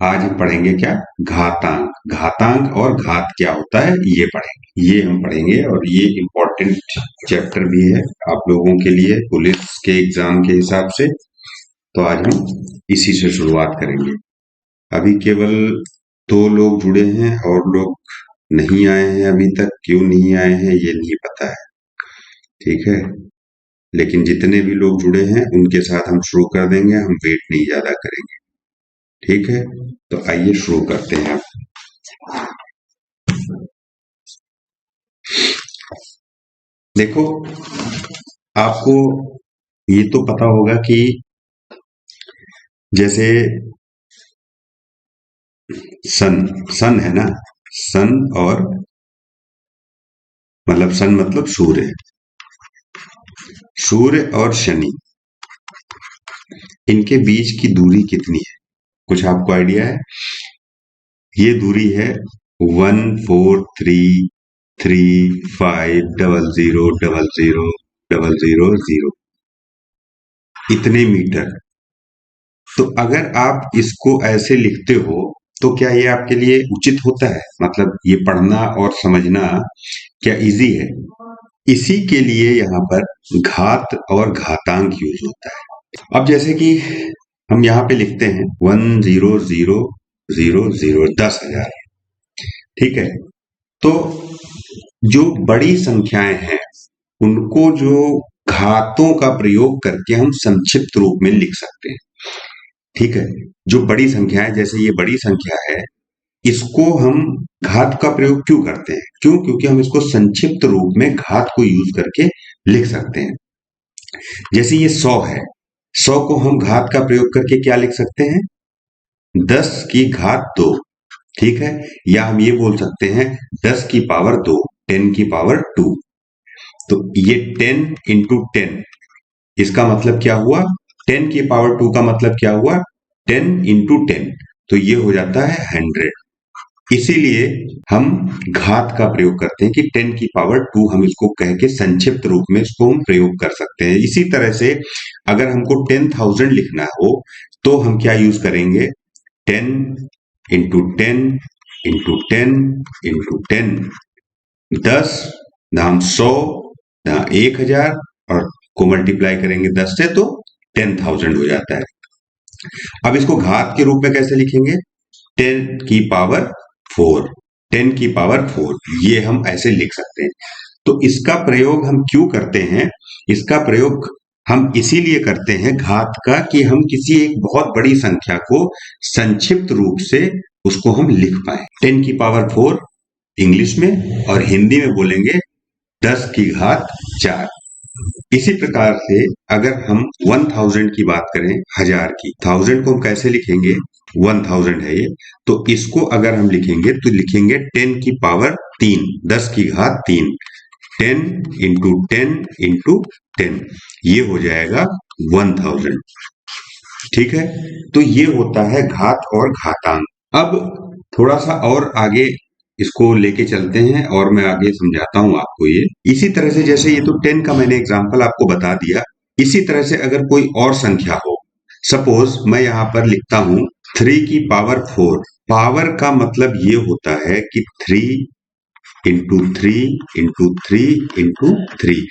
आज हम पढ़ेंगे क्या? घातांक। घातांक और घात क्या होता है ये पढ़ेंगे, ये हम पढ़ेंगे। और ये इम्पोर्टेंट चैप्टर भी है आप लोगों के लिए पुलिस के एग्जाम के हिसाब से। तो आज हम इसी से शुरुआत करेंगे। अभी केवल 2 लोग जुड़े हैं और लोग नहीं आए हैं अभी तक। क्यों नहीं आए हैं ये नहीं पता है, ठीक है। लेकिन जितने भी लोग जुड़े हैं उनके साथ हम शुरू कर देंगे, हम वेट नहीं ज्यादा करेंगे, ठीक है। तो आइए शुरू करते हैं। देखो, आपको ये तो पता होगा कि जैसे सन सन है ना, सन और सन मतलब सूर्य, सूर्य और शनि, इनके बीच की दूरी कितनी है? कुछ आपको आइडिया है? ये दूरी है 14335000000, इतने मीटर। तो अगर आप इसको ऐसे लिखते हो तो क्या ये आपके लिए उचित होता है? मतलब ये पढ़ना और समझना क्या इजी है? इसी के लिए यहाँ पर घात और घातांक यूज होता है। अब जैसे कि हम यहाँ पे लिखते हैं 10000, 10,000, ठीक है। तो जो बड़ी संख्याएं हैं उनको जो घातों का प्रयोग करके हम संक्षिप्त रूप में लिख सकते हैं, ठीक है। जो बड़ी संख्या है, जैसे ये बड़ी संख्या है, इसको हम घात का प्रयोग क्यों करते हैं? क्यों? क्योंकि हम इसको संक्षिप्त रूप में घात को यूज करके लिख सकते हैं। जैसे ये 100 है, 100 को हम घात का प्रयोग करके क्या लिख सकते हैं? 10 की घात 2, ठीक है। या हम ये बोल सकते हैं 10 की पावर 2, 10 की पावर 2। तो ये 10 × 10, इसका मतलब क्या हुआ? 10 की पावर 2 का मतलब क्या हुआ? 10 × 10, तो ये हो जाता है 100। इसीलिए हम घात का प्रयोग करते हैं कि 10 की पावर 2, हम इसको कह के संक्षिप्त रूप में इसको हम प्रयोग कर सकते हैं। इसी तरह से अगर हमको 10,000 लिखना हो तो हम क्या यूज करेंगे? 10 × 10 × 10 × 10, 10, हम 100, 1,000, और को मल्टीप्लाई करेंगे 10 से तो 10,000 हो जाता है। अब इसको घात के रूप में कैसे लिखेंगे? 10 की पावर 4, 10 की पावर 4, ये हम ऐसे लिख सकते हैं। तो इसका प्रयोग हम क्यों करते हैं? इसका प्रयोग हम इसीलिए करते हैं घात का कि हम किसी एक बहुत बड़ी संख्या को संक्षिप्त रूप से उसको हम लिख पाए। 10 की पावर 4 इंग्लिश में, और हिंदी में बोलेंगे 10 की घात 4। इसी प्रकार से अगर हम 1000 की बात करें, 1000 की, 1000 को हम कैसे लिखेंगे? 1000 है ये, तो इसको अगर हम लिखेंगे तो लिखेंगे 10 की पावर 3, 10 की घात 3, 10 × 10 × 10, ये हो जाएगा 1000, ठीक है। तो ये होता है घात और घातांक। अब थोड़ा सा और आगे इसको लेके चलते हैं और मैं आगे समझाता हूं आपको ये। इसी तरह से जैसे ये तो 10 का मैंने एग्जांपल आपको बता दिया, इसी तरह से अगर कोई और संख्या हो, सपोज मैं यहां पर लिखता हूं 3 की पावर 4। पावर का मतलब ये होता है कि 3 × 3 × 3 × 3,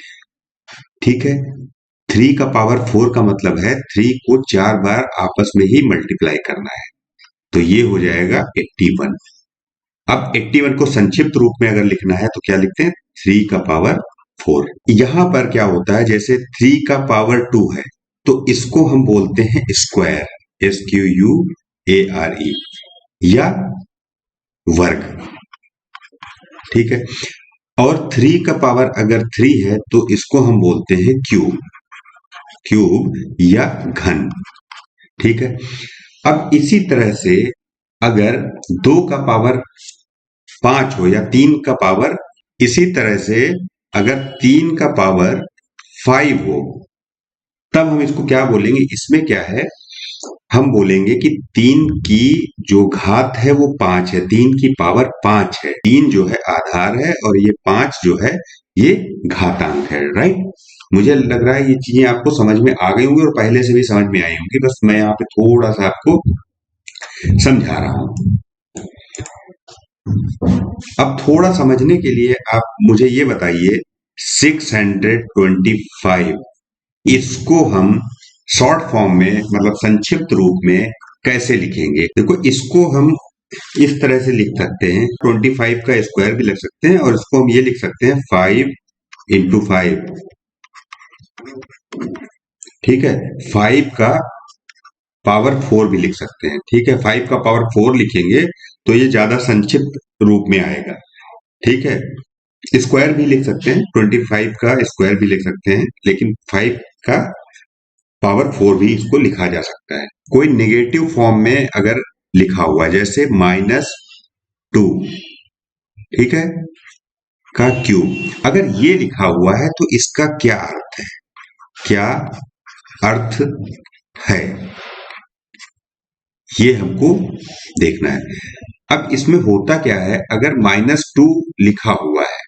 ठीक है। 3 का पावर 4 का मतलब है 3 को 4 बार आपस में ही मल्टीप्लाई करना है, तो ये हो जाएगा 81। अब 81 को संक्षिप्त रूप में अगर लिखना है तो क्या लिखते हैं? 3 का पावर 4। यहां पर क्या होता है, जैसे 3 का पावर 2 है तो इसको हम बोलते हैं स्क्वायर, SQUARE, या वर्ग, ठीक है। और 3 का पावर अगर 3 है तो इसको हम बोलते हैं क्यूब, क्यूब या घन, ठीक है। अब इसी तरह से अगर 2 का पावर 5 हो या 3 का पावर, इसी तरह से अगर 3 का पावर 5 हो तब हम इसको क्या बोलेंगे? इसमें क्या है, हम बोलेंगे कि 3 की जो घात है वो 5 है, 3 की पावर 5 है। 3 जो है आधार है और ये 5 जो है ये घातांक है, राइट। मुझे लग रहा है ये चीजें आपको समझ में आ गई होंगी और पहले से भी समझ में आई होंगी, बस मैं यहाँ पे थोड़ा सा आपको समझा रहा हूं। अब थोड़ा समझने के लिए आप मुझे ये बताइए, 625 इसको हम शॉर्ट फॉर्म में मतलब संक्षिप्त रूप में कैसे लिखेंगे? देखो, इसको हम इस तरह से लिख सकते हैं, 25 का स्क्वायर भी लिख सकते हैं और इसको हम ये लिख सकते हैं 5 × 5। ठीक है, 5 का पावर 4 भी लिख सकते हैं। ठीक है, 5 का पावर 4 लिखेंगे तो ये ज्यादा संक्षिप्त रूप में आएगा। ठीक है, स्क्वायर भी लिख सकते हैं, 25 का स्क्वायर भी लिख सकते हैं, लेकिन 5 का पावर 4 भी इसको लिखा जा सकता है। कोई नेगेटिव फॉर्म में अगर लिखा हुआ, जैसे -2, ठीक है, का क्यूब, अगर ये लिखा हुआ है तो इसका क्या अर्थ है? क्या अर्थ है, ये हमको देखना है। अब इसमें होता क्या है, अगर -2 लिखा हुआ है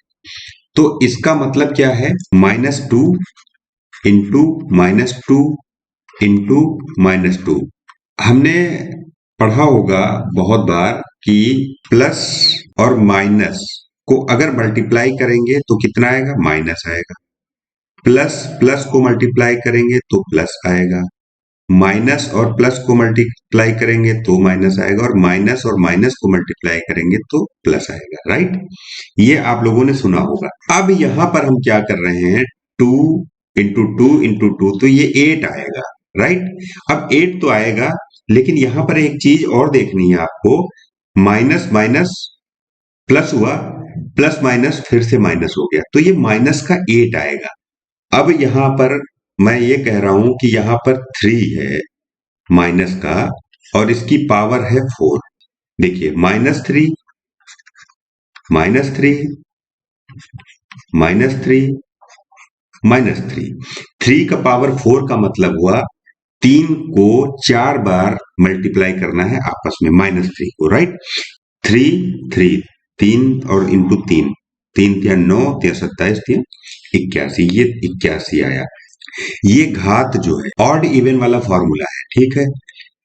तो इसका मतलब क्या है? -2 इंटू -2 इंटू -2। हमने पढ़ा होगा बहुत बार कि प्लस और माइनस को अगर मल्टीप्लाई करेंगे तो कितना आएगा? माइनस आएगा। प्लस प्लस को मल्टीप्लाई करेंगे तो प्लस आएगा। माइनस और प्लस को मल्टीप्लाई करेंगे तो माइनस आएगा, और माइनस और माइनस को मल्टीप्लाई करेंगे तो प्लस आएगा। राइट, ये आप लोगों ने सुना होगा। अब यहां पर हम क्या कर रहे हैं, 2 × 2 × 2, तो ये 8 आएगा। राइट, अब 8 तो आएगा, लेकिन यहां पर एक चीज और देखनी है आपको, माइनस माइनस प्लस हुआ, प्लस माइनस फिर से माइनस हो गया, तो ये माइनस का 8 आएगा। अब यहां पर मैं ये कह रहा हूं कि यहां पर 3 है माइनस का, और इसकी पावर है 4। देखिए, -3 -3 -3 -3, 3 का पावर 4 का मतलब हुआ 3 को 4 बार मल्टीप्लाई करना है आपस में, -3 को। राइट, 3 3 3 और इंटू 3, 3 × 9 × 27 × 81, ये 81 आया। ये घात जो है ऑड इवन वाला फॉर्मूला है। ठीक है,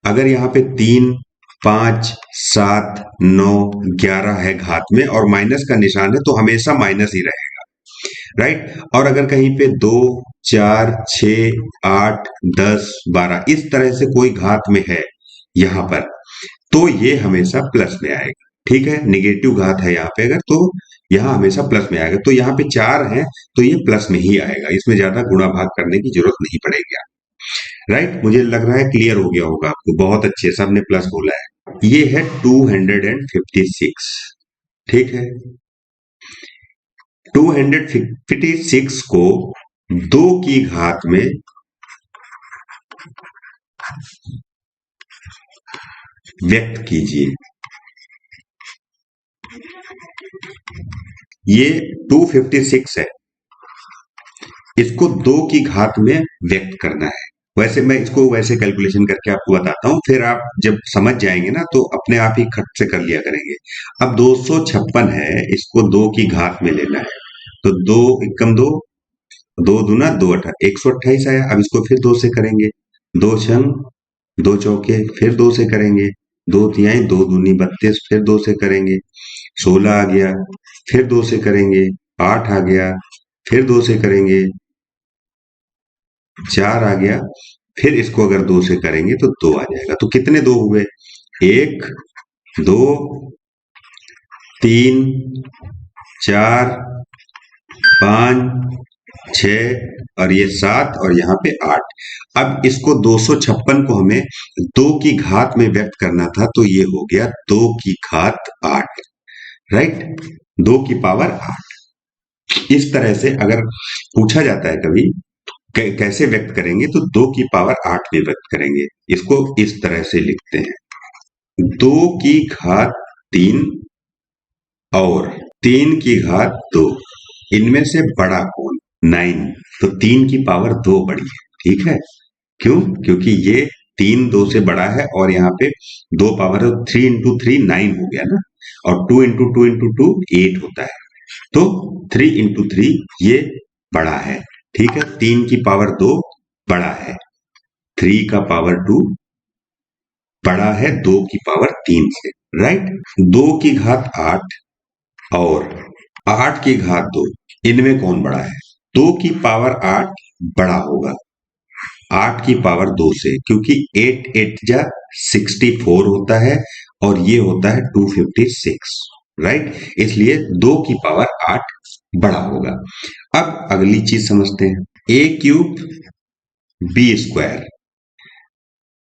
अगर यहाँ पे 3 5 7 9 11 है घात में और माइनस का निशान है तो हमेशा माइनस ही रहेगा। राइट, और अगर कहीं पे 2 4 6 8 10 12 इस तरह से कोई घात में है यहाँ पर, तो ये हमेशा प्लस में आएगा। ठीक है, निगेटिव घात है यहाँ पे अगर, तो यहाँ हमेशा प्लस में आएगा। तो यहाँ पे 4 है तो ये प्लस में ही आएगा, इसमें ज्यादा गुणा भाग करने की जरूरत नहीं पड़ेगी। राइट, मुझे लग रहा है क्लियर हो गया होगा आपको, बहुत अच्छे, सबने प्लस बोला है। ये है 256। ठीक है, 256 को 2 की घात में व्यक्त कीजिए। ये 256 है, इसको 2 की घात में व्यक्त करना है। वैसे मैं इसको वैसे कैलकुलेशन करके आपको बताता हूं, फिर आप जब समझ जाएंगे ना तो अपने आप ही खट से कर लिया करेंगे। अब 256 है, इसको 2 की घात में लेना है, तो 2 एकम 2, 2 दूना 2 18, 128 आया। अब इसको फिर 2 से करेंगे, 2 छंग 2 चौके, फिर 2 से करेंगे, 2 तिहाई 2 दूनी 32, फिर 2 से करेंगे, 16 आ गया, फिर 2 से करेंगे, 8 आ गया, फिर 2 से करेंगे, 4 आ गया, फिर इसको अगर 2 से करेंगे तो 2 आ जाएगा। तो कितने 2 हुए? 1 2 3 4 5 6 और ये 7 और यहाँ पे 8। अब इसको 256 को हमें 2 की घात में व्यक्त करना था, तो ये हो गया 2 की घात 8। राइट, 2 की पावर 8। इस तरह से अगर पूछा जाता है कभी कैसे व्यक्त करेंगे, तो 2 की पावर 8 में व्यक्त करेंगे। इसको इस तरह से लिखते हैं, 2 की घात 3 और 3 की घात 2, इनमें से बड़ा कौन? 9, तो 3 की पावर 2 बड़ी है। ठीक है, क्यों? क्योंकि ये 3 2 से बड़ा है, और यहाँ पे 2 पावर 3 × 3 9 हो गया ना, और 2 × 2 × 2 8 होता है, तो 3 × 3 ये बड़ा है। ठीक है, 3 की पावर 2 बड़ा है, 3 का पावर 2 बड़ा है 2 की पावर 3 से, राइट। 2 की घात 8 और 8 की घात 2, इनमें कौन बड़ा है? 2 की पावर 8 बड़ा होगा 8 की पावर 2 से, क्योंकि 8 8 जा 64 होता है और ये होता है 256, राइट। इसलिए 2 की पावर 8 बड़ा होगा। अब अगली चीज समझते हैं, a³ b²,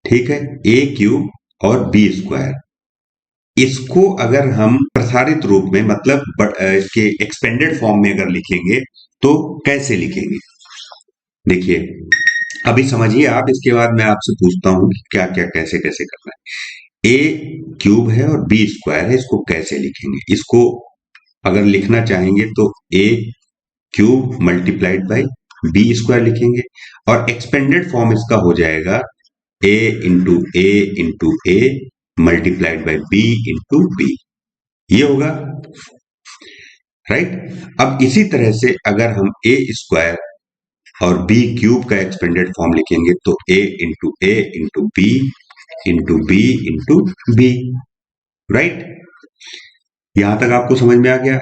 ठीक है, a³ और b², इसको अगर हम प्रसारित रूप में मतलब इसके एक्सपेंडेड फॉर्म में अगर लिखेंगे तो कैसे लिखेंगे? देखिए, अभी समझिए आप, इसके बाद मैं आपसे पूछता हूं कि क्या क्या कैसे कैसे करना है। a³ है और b² है, इसको कैसे लिखेंगे? इसको अगर लिखना चाहेंगे तो a³ मल्टीप्लाइड बाई b² लिखेंगे और एक्सपेंडेड फॉर्म इसका हो जाएगा a मल्टीप्लाइड बाई b, ये होगा, राइट। अब इसी तरह से अगर हम a² और b³ का एक्सपेंडेड फॉर्म लिखेंगे तो a इंटू b, राइट। यहां तक आपको समझ में आ गया?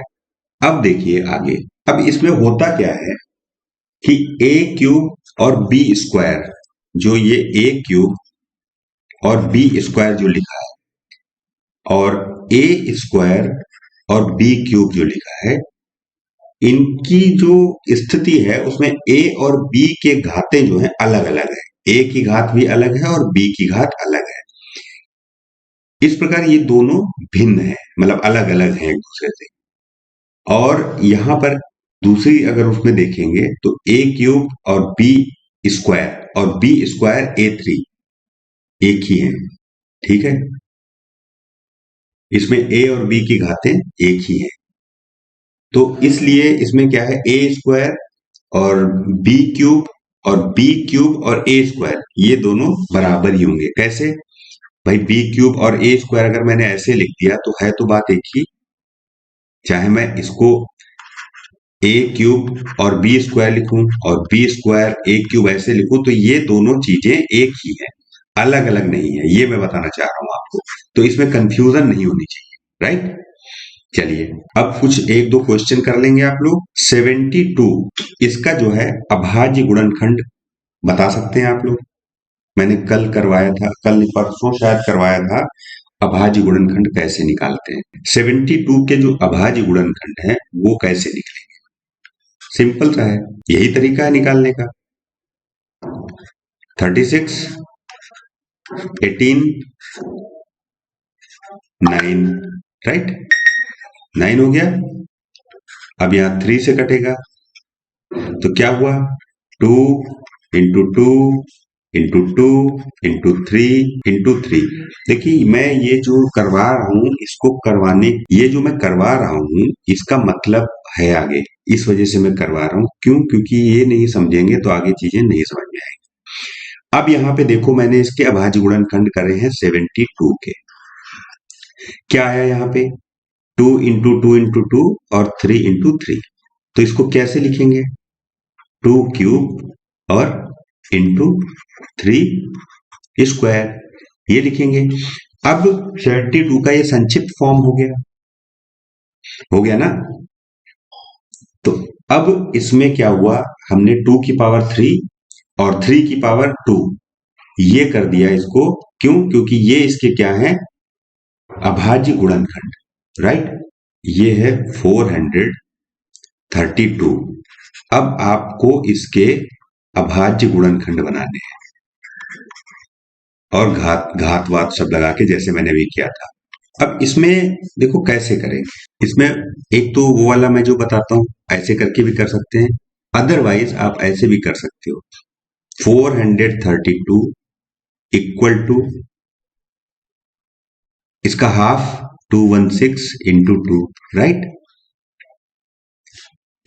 अब देखिए आगे, अब इसमें होता क्या है कि a³ और b², जो ये a³ और b² जो लिखा है और a² और b³ जो लिखा है, इनकी जो स्थिति है उसमें a और b के घातें जो है अलग अलग है, a की घात भी अलग है और b की घात अलग है। इस प्रकार ये दोनों भिन्न है, मतलब अलग अलग हैं एक दूसरे से। और यहां पर दूसरी अगर उसमें देखेंगे तो a³ और b² और b² a3 एक ही है, ठीक है। इसमें a और b की घातें एक ही है, तो इसलिए इसमें क्या है, a² और b³ और b³ और a², ये दोनों बराबर ही होंगे। कैसे भाई? b³ और a² अगर मैंने ऐसे लिख दिया तो है तो बात एक ही, चाहे मैं इसको a³ और b² लिखूं और b² a³ ऐसे लिखूं, तो ये दोनों चीजें एक ही है, अलग अलग नहीं है, ये मैं बताना चाह रहा हूं आपको। तो इसमें कंफ्यूजन नहीं होनी चाहिए, राइट। चलिए अब कुछ एक दो क्वेश्चन कर लेंगे आप लोग। 72, इसका जो है अभाज्य गुणनखंड बता सकते हैं आप लोग? मैंने कल करवाया था, कल परसों शायद करवाया था, अभाज्य गुणनखंड कैसे निकालते हैं। 72 के जो अभाज्य गुणनखंड है वो कैसे निकलेंगे? सिंपल सा है, यही तरीका है निकालने का। 36, 18, 9, राइट। 9 हो गया। अब यहां 3 से कटेगा तो क्या हुआ, 2 इंटू 2 इंटू 2 इंटू 3 देखिए, मैं ये जो करवा रहा हूं इसको करवाने, ये जो मैं करवा रहा हूं इसका मतलब है आगे, इस वजह से मैं करवा रहा हूं। क्यों? क्योंकि ये नहीं समझेंगे तो आगे चीजें नहीं समझ में आएंगी। अब यहाँ पे देखो, मैंने इसके अभाज्य गुणनखंड करे हैं 72 के। क्या है यहाँ पे, 2 इंटू 2 और 3 इंटू 3, तो इसको कैसे लिखेंगे? 2³ और इंटू 3² ये लिखेंगे। अब 72 का ये संक्षिप्त फॉर्म हो गया ना। तो अब इसमें क्या हुआ, हमने 2 की पावर 3 और 3 की पावर 2 ये कर दिया इसको। क्यों? क्योंकि ये इसके क्या है, अभाज्य गुणनखंड, राइट। ये है 432। अब आपको इसके अभाज्य गुणनखंड बनाने हैं और घातवाद सब लगा के, जैसे मैंने भी किया था। अब इसमें देखो कैसे करेंगे। इसमें एक तो वो वाला मैं जो बताता हूं ऐसे करके भी कर सकते हैं, अदरवाइज आप ऐसे भी कर सकते हो। 432 इक्वल टू इसका हाफ 216 इंटू 2, राइट।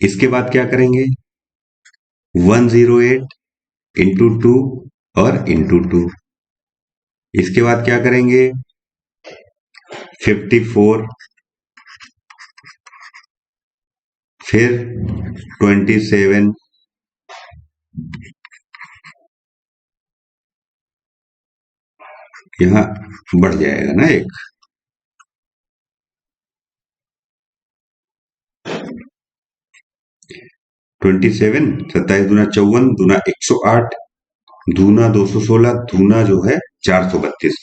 इसके बाद क्या करेंगे, 108 इंटू 2 और इंटू 2। इसके बाद क्या करेंगे, 54, फिर 27, यहाँ बढ़ जाएगा ना एक। ट्वेंटी सेवन, 27 दूना 54, दूना 108, दूना 216, दूना जो है 432।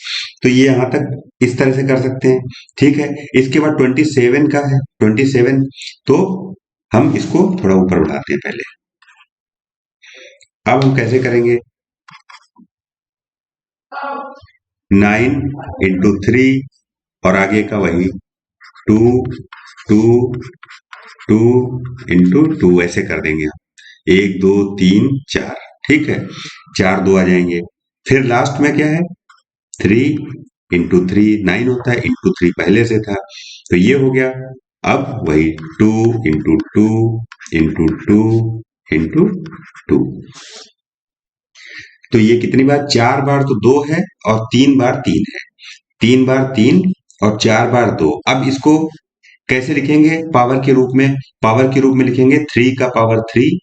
तो ये यहां तक इस तरह से कर सकते हैं। ठीक है, इसके बाद 27 का है 27। तो हम इसको थोड़ा ऊपर बढ़ाते हैं पहले। अब हम कैसे करेंगे? 9 × 3 और आगे का वही 2 2 2 × 2 ऐसे कर देंगे हम। 1 2 3 4। ठीक है, 4 2 आ जाएंगे। फिर लास्ट में क्या है? 3 × 3 9 होता है, × 3 पहले से था, तो ये हो गया। अब वही 2 × 2 × 2 × 2। तो ये कितनी बार? 4 बार तो 2 है और 3 बार 3 है। 3 बार 3 और 4 बार 2। अब इसको कैसे लिखेंगे पावर के रूप में? पावर के रूप में लिखेंगे 3 का पावर 3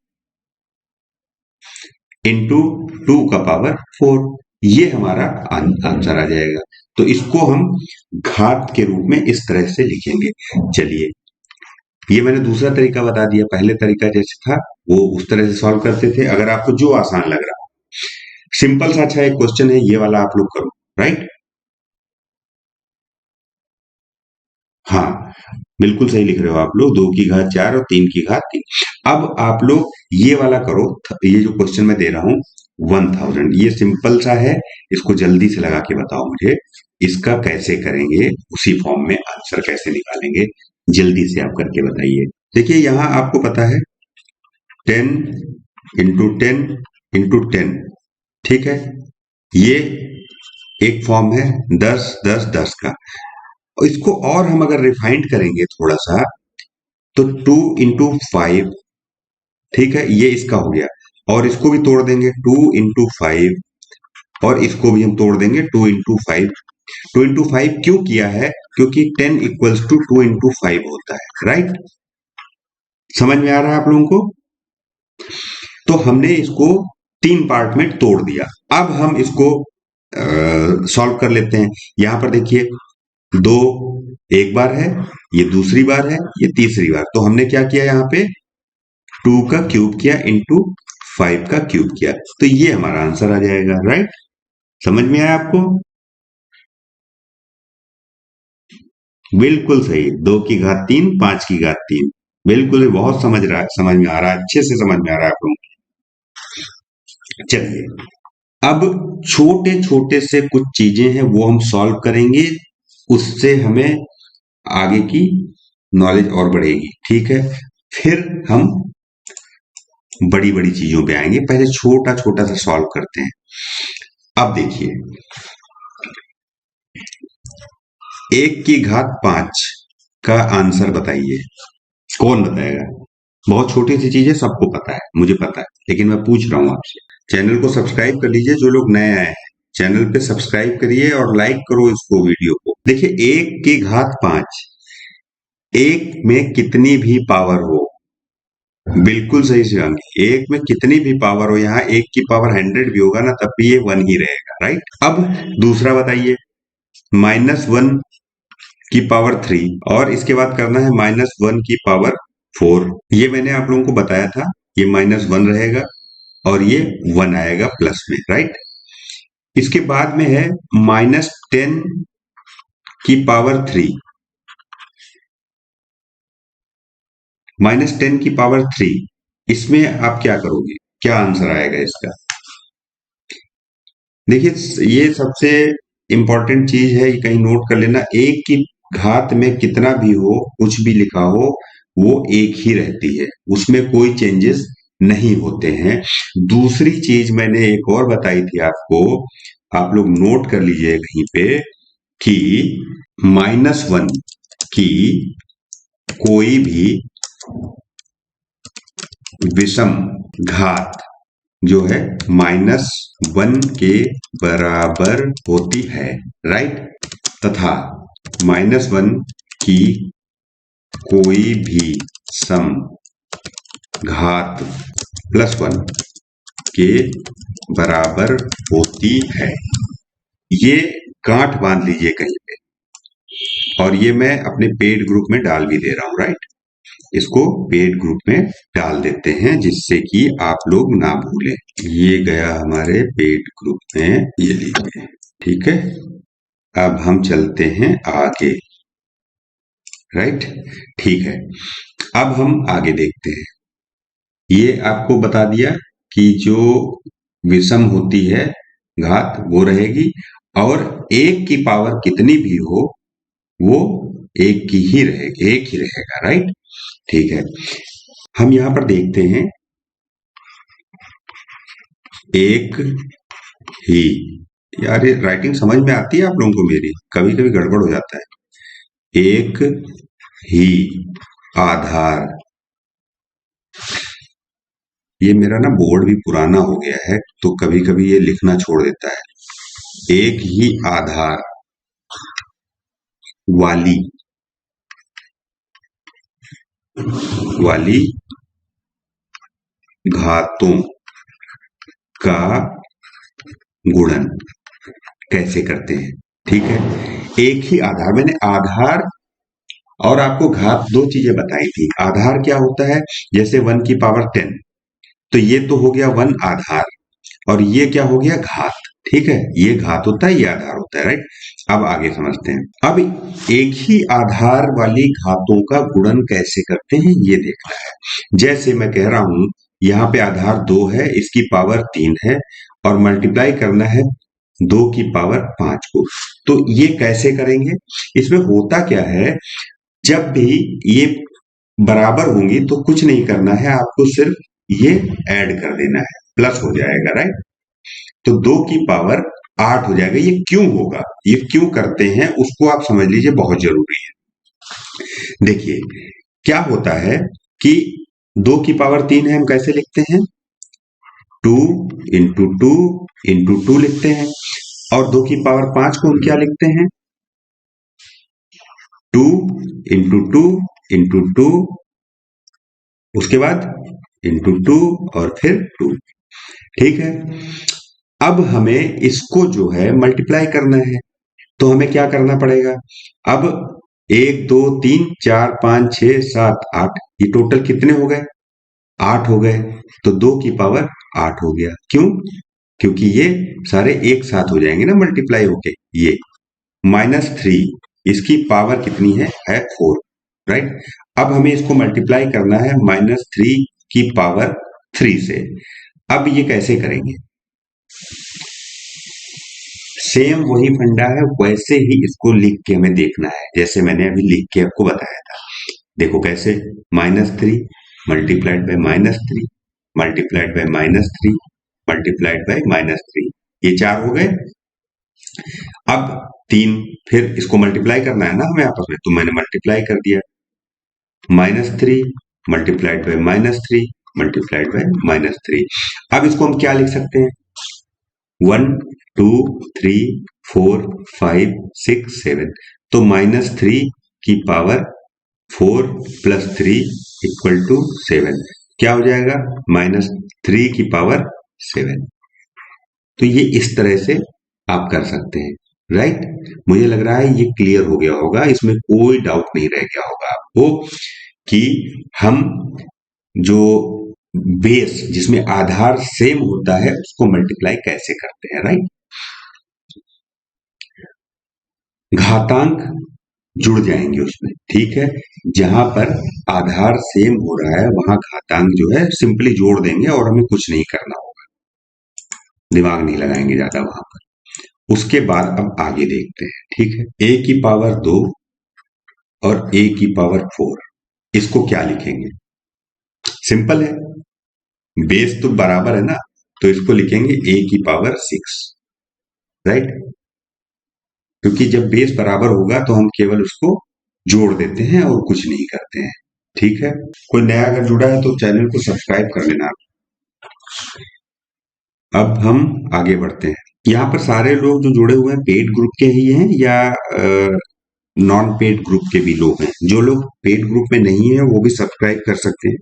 इंटू 2 का पावर 4। ये हमारा आंसर आ जाएगा। तो इसको हम घात के रूप में इस तरह से लिखेंगे। चलिए, ये मैंने दूसरा तरीका बता दिया। पहले तरीका जैसे था वो उस तरह से सॉल्व करते थे। अगर आपको जो आसान लग रहा, सिंपल सा अच्छा एक क्वेश्चन है, ये वाला आप लोग करो। राइट? हाँ, बिल्कुल सही लिख रहे हो आप लोग। 2 की घात 4 और 3 की घात 3। अब आप लोग ये वाला करो। ये जो क्वेश्चन मैं दे रहा हूं 1000, ये सिंपल सा है। इसको जल्दी से लगा के बताओ मुझे, इसका कैसे करेंगे, उसी फॉर्म में आंसर कैसे निकालेंगे, जल्दी से आप करके बताइए। देखिए, यहां आपको पता है 10 × 10 × 10। ठीक है, ये एक फॉर्म है 10 10 10 का। और इसको और हम अगर रिफाइंड करेंगे थोड़ा सा, तो 2 × 5। ठीक है, ये इसका हो गया। और इसको भी तोड़ देंगे 2 × 5, और इसको भी हम तोड़ देंगे 2 × 5। 2 × 5 क्यों किया है? क्योंकि 10 = 2 × 5 होता है। राइट? समझ में आ रहा है आप लोगों को? तो हमने इसको 3 पार्ट में तोड़ दिया। अब हम इसको सॉल्व कर लेते हैं। यहां पर देखिए, 2 एक बार है, ये दूसरी बार है, ये तीसरी बार। तो हमने क्या किया? यहाँ पे 2 का क्यूब किया इंटू 5 का क्यूब किया। तो ये हमारा आंसर आ जाएगा। राइट? समझ में आया आपको? बिल्कुल सही। 2 की घात 3 5 की घात 3। बिल्कुल, बहुत समझ में आ रहा है, अच्छे से समझ में आ रहा है आप लोगों को। चलिए, अब छोटे छोटे से कुछ चीजें हैं वो हम सॉल्व करेंगे, उससे हमें आगे की नॉलेज और बढ़ेगी। ठीक है, फिर हम बड़ी बड़ी चीजों पे आएंगे। पहले छोटा छोटा सा सॉल्व करते हैं। अब देखिए, 1 की घात 5 का आंसर बताइए। कौन बताएगा? बहुत छोटी सी चीज है, सबको पता है, मुझे पता है, लेकिन मैं पूछ रहा हूं आपसे। चैनल को सब्सक्राइब कर लीजिए, जो लोग नए आए हैं चैनल पे सब्सक्राइब करिए और लाइक करो इसको, वीडियो को। देखिए, 1 की घात 5, एक में कितनी भी पावर हो, बिल्कुल सही शिवांगी, एक में कितनी भी पावर हो, यहाँ 1 की पावर 100 भी होगा ना, तब भी ये 1 ही रहेगा। राइट? अब दूसरा बताइए, -1 की पावर 3, और इसके बाद करना है -1 की पावर 4। ये मैंने आप लोगों को बताया था, ये -1 रहेगा और ये 1 आएगा प्लस में। राइट? इसके बाद में है -10 की पावर 3। -10 की पावर 3, इसमें आप क्या करोगे? क्या आंसर आएगा इसका? देखिए, ये सबसे इंपॉर्टेंट चीज है, ये कहीं नोट कर लेना। 1 की घात में कितना भी हो, कुछ भी लिखा हो, वो एक ही रहती है, उसमें कोई चेंजेस नहीं होते हैं। दूसरी चीज मैंने एक और बताई थी आपको, आप लोग नोट कर लीजिए कहीं पे, कि -1 की कोई भी विषम घात जो है -1 के बराबर होती है। राइट? तथा -1 की कोई भी सम घात +1 के बराबर होती है। ये गांठ बांध लीजिए कहीं पे। और ये मैं अपने पेड ग्रुप में डाल भी दे रहा हूं, राइट। इसको पेड ग्रुप में डाल देते हैं जिससे कि आप लोग ना भूलें। ये गया हमारे पेड ग्रुप में, ये लीजिए, ठीक है। अब हम चलते हैं आगे, राइट, ठीक है। अब हम आगे देखते हैं। ये आपको बता दिया कि जो विषम होती है घात वो रहेगी, और एक की पावर कितनी भी हो वो एक की ही रहेगी, एक ही रहेगा, राइट, ठीक है। हम यहां पर देखते हैं एक ही। यार ये राइटिंग समझ में आती है आप लोगों को मेरी? कभी कभी गड़बड़ हो जाता है। एक ही आधार, ये मेरा ना बोर्ड भी पुराना हो गया है तो कभी कभी ये लिखना छोड़ देता है। एक ही आधार वाली वाली घातों का गुणन कैसे करते हैं, ठीक है। एक ही आधार, मैंने आधार और आपको घात दो चीजें बताई थी। आधार क्या होता है, जैसे 1 की पावर 10, तो ये तो हो गया 1 आधार, और ये क्या हो गया, घात, ठीक है। ये घात होता है, ये आधार होता है, राइट। अब आगे समझते हैं। अब एक ही आधार वाली घातों का गुणन कैसे करते हैं ये देखना है। जैसे मैं कह रहा हूं यहाँ पे आधार 2 है, इसकी पावर 3 है, और मल्टीप्लाई करना है 2 की पावर 5 को। तो ये कैसे करेंगे, इसमें होता क्या है, जब भी ये बराबर होंगी तो कुछ नहीं करना है, आपको सिर्फ ये ऐड कर देना है, प्लस हो जाएगा, राइट। तो 2 की पावर 8 हो जाएगा। ये क्यों होगा, ये क्यों करते हैं उसको आप समझ लीजिए, बहुत जरूरी है। देखिए क्या होता है कि 2 की पावर 3 है, हम कैसे लिखते हैं, 2 इंटू 2 इंटू 2 लिखते हैं। और 2 की पावर 5 को हम क्या लिखते हैं, 2 इंटू 2 इंटू 2, उसके बाद इंटू 2 और फिर 2, ठीक है। अब हमें इसको जो है मल्टीप्लाई करना है, तो हमें क्या करना पड़ेगा, अब 1 2 3 4 5 6 7 8, ये टोटल कितने हो गए, 8 हो गए। तो 2 की पावर 8 हो गया, क्यों, क्योंकि ये सारे एक साथ हो जाएंगे ना मल्टीप्लाई होके। ये -3, इसकी पावर कितनी है 4, राइट। अब हमें इसको मल्टीप्लाई करना है -3 की पावर 3 से। अब ये कैसे करेंगे, सेम वही फंडा है, वैसे ही इसको लिख के हमें देखना है, जैसे मैंने अभी लिख के आपको बताया था। देखो कैसे, -3 multiplied by -3 multiplied by -3 multiplied by -3, ये 4 हो गए। अब 3, फिर इसको मल्टीप्लाई करना है ना हमें आपस में, तो मैंने मल्टीप्लाई कर दिया, -3 मल्टीप्लाइड बाय -3 मल्टीप्लाइड बाय -3। अब इसको हम क्या लिख सकते हैं, 1 2 3 4 5 6 7, तो -3 की पावर 4 प्लस 3 इक्वल टू 7, क्या हो जाएगा, -3 की पावर 7। तो ये इस तरह से आप कर सकते हैं, राइट। मुझे लग रहा है ये क्लियर हो गया होगा, इसमें कोई डाउट नहीं रह गया होगा आपको कि हम जो बेस जिसमें आधार सेम होता है उसको मल्टीप्लाई कैसे करते हैं, राइट। घातांक जुड़ जाएंगे उसमें, ठीक है। जहां पर आधार सेम हो रहा है वहां घातांक जो है सिंपली जोड़ देंगे और हमें कुछ नहीं करना होगा, दिमाग नहीं लगाएंगे ज्यादा वहां पर। उसके बाद अब आगे देखते हैं, ठीक है। a की पावर 2 और a की पावर 4, इसको क्या लिखेंगे, सिंपल है, बेस तो बराबर है ना, तो इसको लिखेंगे a की पावर 6, राइट। क्योंकि जब बेस बराबर होगा तो हम केवल उसको जोड़ देते हैं और कुछ नहीं करते हैं, ठीक है। कोई नया अगर जुड़ा है तो चैनल को सब्सक्राइब कर लेना। अब हम आगे बढ़ते हैं। यहाँ पर सारे लोग जो जुड़े हुए हैं पेड ग्रुप के ही हैं या नॉन पेड ग्रुप के भी लोग हैं। जो लोग पेड ग्रुप में नहीं है वो भी सब्सक्राइब कर सकते हैं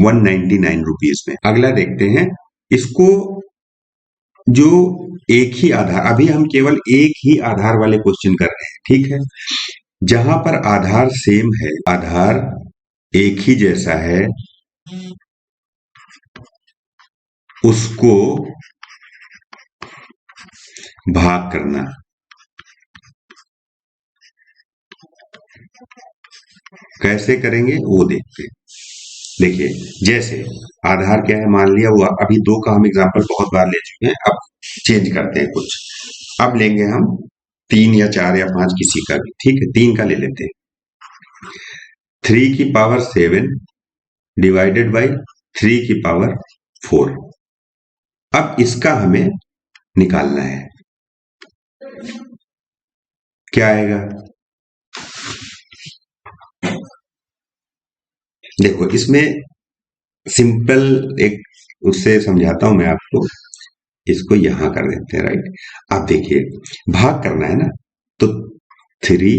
199 रुपीज में। अगला देखते हैं, इसको जो एक ही आधार, अभी हम केवल एक ही आधार वाले क्वेश्चन कर रहे हैं, ठीक है। जहां पर आधार सेम है, आधार एक ही जैसा है, उसको भाग करना। कैसे करेंगे वो देखते हैं। देखिए, जैसे आधार क्या है, मान लिया हुआ, अभी दो का हम एग्जांपल बहुत बार ले चुके हैं, अब चेंज करते हैं कुछ। अब लेंगे हम 3 या 4 या 5 किसी का भी, ठीक है। 3 का ले लेते हैं। 3 की पावर 7 डिवाइडेड बाई 3 की पावर 4। अब इसका हमें निकालना है, क्या आएगा। देखो, इसमें सिंपल एक उससे समझाता हूं मैं आपको। इसको यहां कर देते हैं, राइट। अब देखिए, भाग करना है ना, तो 3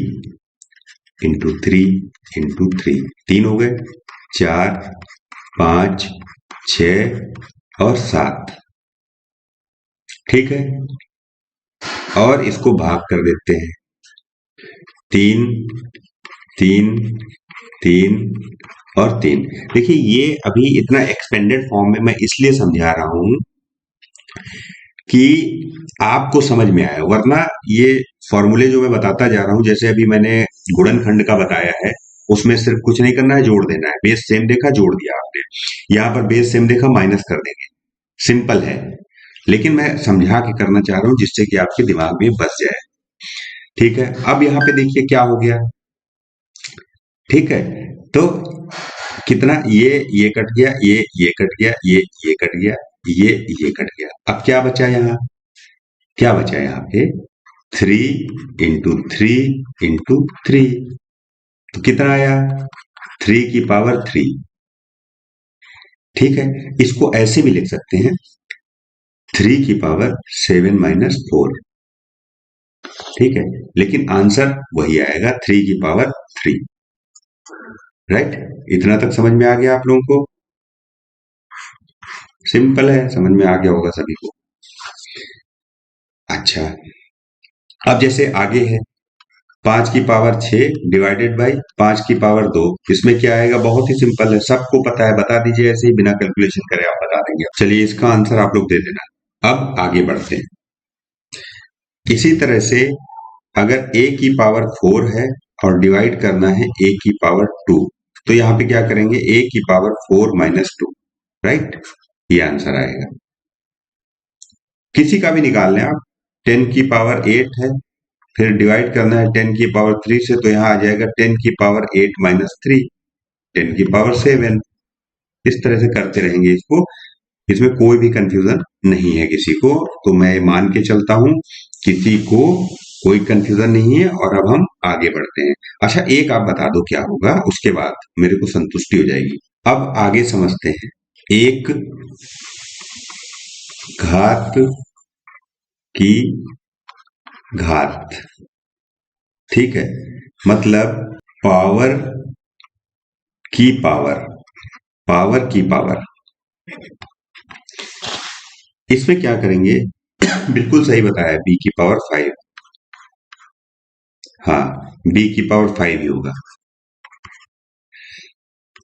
× 3 × 3, 3 हो गए, 4, 5, 6 और 7, ठीक है। और इसको भाग कर देते हैं, 3, 3, 3 और 3। देखिए, ये अभी इतना एक्सपेंडेड फॉर्म में मैं इसलिए समझा रहा हूं कि आपको समझ में आया, वरना ये फॉर्मूले जो मैं बताता जा रहा हूं, जैसे अभी मैंने गुणनखंड का बताया है, उसमें सिर्फ कुछ नहीं करना है, जोड़ देना है। बेस सेम देखा, जोड़ दिया आपने। यहां पर बेस सेम देखा, माइनस कर देंगे, सिंपल है। लेकिन मैं समझा के करना चाह रहा हूं जिससे कि आपके दिमाग में बस जाए, ठीक है। अब यहाँ पे देखिए क्या हो गया, ठीक है। तो कितना, ये कट गया, ये कट गया, ये कट गया, ये कट गया। अब क्या बचा यहाँ, क्या बचा यहाँ पे, 3 × 3 × 3। तो कितना आया, 3 की पावर 3, ठीक है। इसको ऐसे भी लिख सकते हैं, 3 की पावर 7 - 4, ठीक है। लेकिन आंसर वही आएगा, 3 की पावर 3, राइट। इतना तक समझ में आ गया आप लोगों को, सिंपल है, समझ में आ गया होगा सभी को। अच्छा, अब जैसे आगे है, 5 की पावर 6 डिवाइडेड बाई 5 की पावर 2, इसमें क्या आएगा, बहुत ही सिंपल है, सबको पता है, बता दीजिए ऐसे ही बिना कैलकुलेशन करे आप बता देंगे। चलिए, इसका आंसर आप लोग दे देना। अब आगे बढ़ते हैं। इसी तरह से अगर a की पावर 4 है और डिवाइड करना है a की पावर 2, तो यहाँ पे क्या करेंगे, a की पावर 4 - 2, राइट। ये आंसर आएगा। किसी का भी निकाल लें आप, 10 की पावर 8 है, फिर डिवाइड करना है 10 की पावर 3 से, तो यहाँ आ जाएगा 10 की पावर 8 - 3, 10 की पावर 7। इस तरह से करते रहेंगे इसको, इसमें कोई भी कंफ्यूजन नहीं है किसी को, तो मैं मान के चलता हूं किसी को कोई कंफ्यूजन नहीं है। और अब हम आगे बढ़ते हैं। अच्छा, एक आप बता दो क्या होगा, उसके बाद मेरे को संतुष्टि हो जाएगी। अब आगे समझते हैं, एक घात की घात, ठीक है, मतलब पावर की पावर, पावर की पावर। इसमें क्या करेंगे, बिल्कुल सही बताया, b की पावर 5, हाँ, b की पावर 5 ही होगा।